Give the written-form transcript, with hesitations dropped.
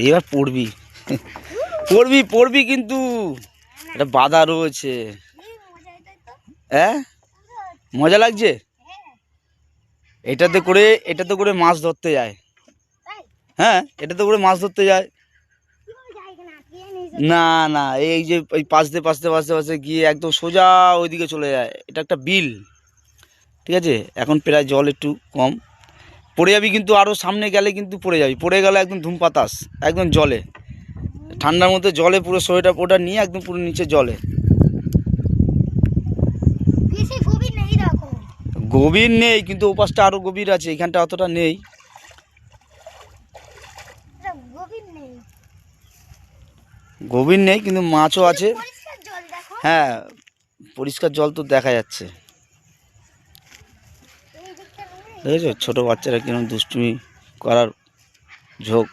এইবার পড়বি পড়বি পড়বি কিন্তু এটা বাধা রয়েছে। হ্যাঁ মজা লাগছে। এটাতে করে মাছ ধরতে যায়। হ্যাঁ এটাতে করে মাছ ধরতে যায়। না না এই যে এই পাশে গিয়ে একদম সোজা ওইদিকে চলে যায়। এটা একটা বিল, ঠিক আছে। এখন প্রায় জল একটু কম, পড়ে যাবি কিন্তু আরও সামনে গেলে কিন্তু পড়ে যাবি, পড়ে গেলে একদম ধুম পাতাস একদম জলে, ঠান্ডার মধ্যে জলে পুরো সোয়েটার পোটা নিয়ে একদম পুরো নিচে জলে। গভীর নেই কিন্তু ওপাশটা আরো গভীর আছে, এখানটা অতটা নেই। গভীর নেই কিন্তু মাছও আছে। হ্যাঁ পরিষ্কার জল তো দেখা যাচ্ছে, দেখেছো ছোট বাচ্চারা কিরকম দুষ্টুমি করার ঝোঁক।